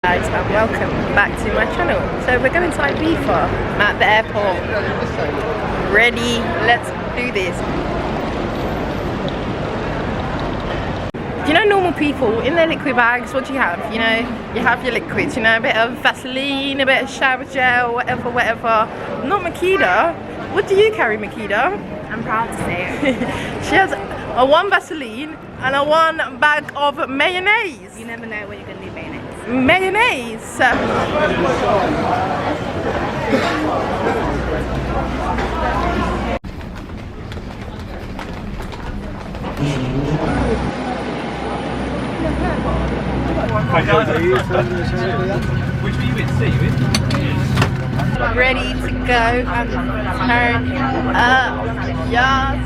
Guys, and welcome back to my channel. So we're going to Ibiza. I'm at the airport. Ready? Let's do this. You know, normal people in their liquid bags, what do you have? You know, you have your liquids, you know, a bit of Vaseline, a bit of shower gel, whatever. Not Makeda. What do you carry, Makeda? I'm proud to say it. She has a one Vaseline and a one bag of mayonnaise. You never know when you're going to need mayonnaise. Mayonnaise. Which were you in? C, you in? Ready to go and turn up. Yes.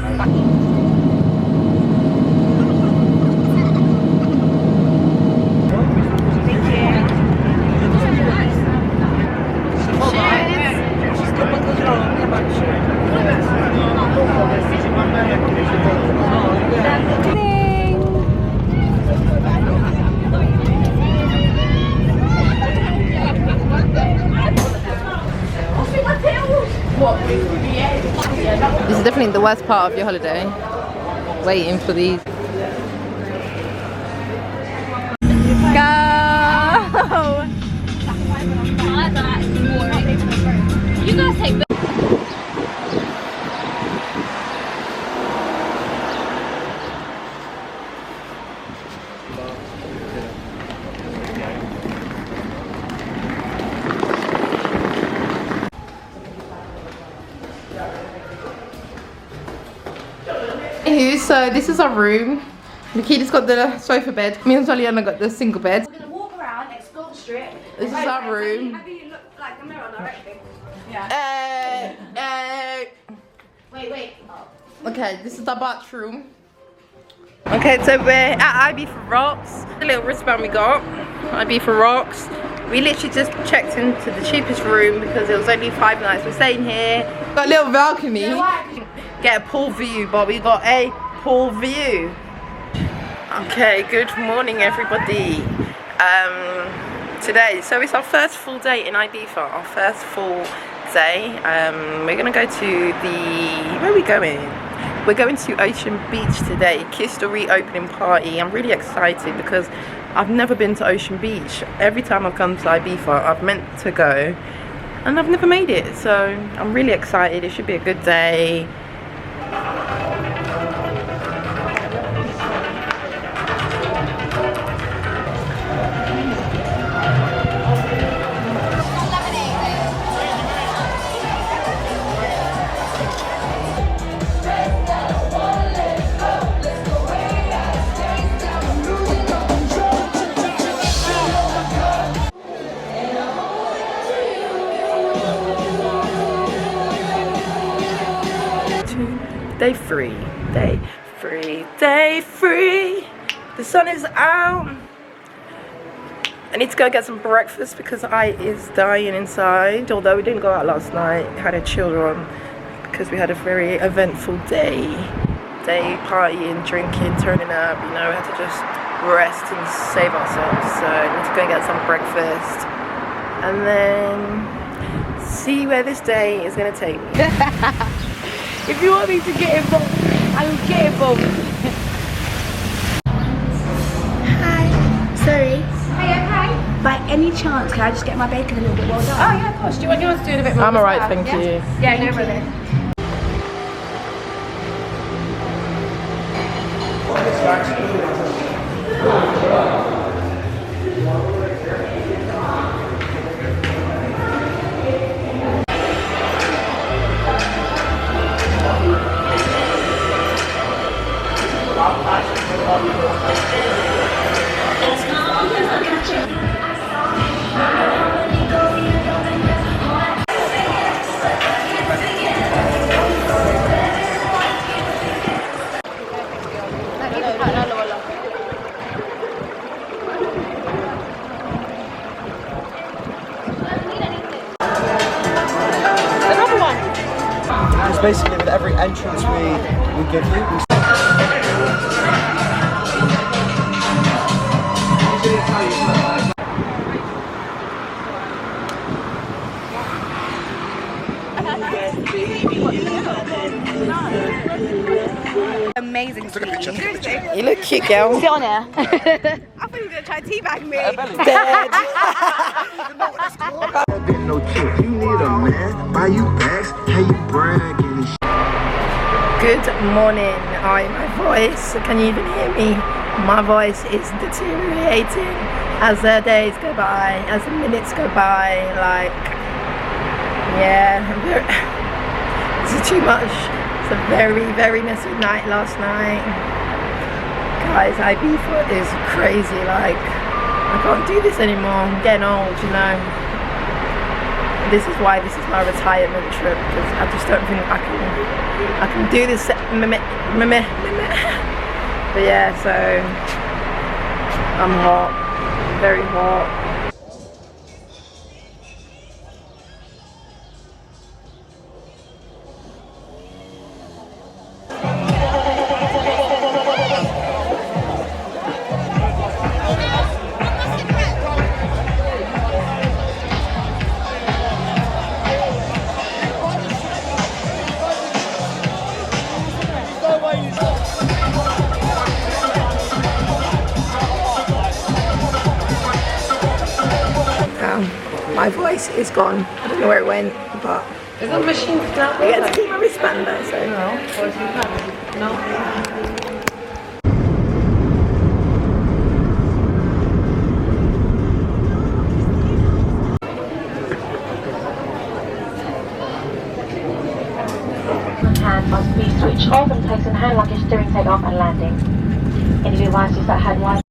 This is definitely the worst part of your holiday, waiting for these. Go! You guys take So this is our room. Makeda's got the sofa bed. Me and Soliana got the single bed. We're going to walk around, explore the strip. This is our room. Maybe look like the mirror directly. Yeah. Wait. Oh. Okay, this is our bathroom. Okay, so we're at Ibiza Rocks. The little wristband we got, Ibiza Rocks. We literally just checked into the cheapest room because it was only 5 nights. We're staying here. Got a little balcony. Get a pool view, but we got a pool view. Okay, good morning everybody. Today, so it's our first full day in Ibiza, our first full day. We're gonna go to where are we going? We're going to Ocean Beach today, Kiss the reopening party. I'm really excited because I've never been to Ocean Beach. Every time I've come to Ibiza, I've meant to go and I've never made it. So I'm really excited, it should be a good day. Day free. The sun is out. I need to go get some breakfast because I is dying inside. Although we didn't go out last night, had a chill run because we had a very eventful day partying, drinking, turning up. You know, we had to just rest and save ourselves. So I need to go and get some breakfast and then see where this day is gonna take me. If you want me to get involved, I will get involved. Hi. Sorry. Hey, okay. By any chance, can I just get my bacon a little bit well done? Oh yeah, of course. Do you want yours to do it a bit more? I'm alright, thank you. Yeah, no problem. Basically, with every entrance we give you, Cute girl. Sit on here. I thought you were gonna try to teabag me. Dead. No chick, you need a man. Buy you bags, how you bragging and shit. Good morning. Hi, my voice. Can you even hear me? My voice is deteriorating as the days go by, as the minutes go by. Like, yeah, this is too much. It's a very, very messy night last night. Guys, Ibiza is crazy. Like, I can't do this anymore. I'm getting old, you know. This is why this is my retirement trip, because I just don't think I can do this. But yeah, so I'm hot, very hot. My voice is gone. I don't know where it went, but Is that machine not I get to keep my wristband though, so. No. Hand must be switched off and placed in hand luggage during takeoff and landing. Any devices that had Wi-Fi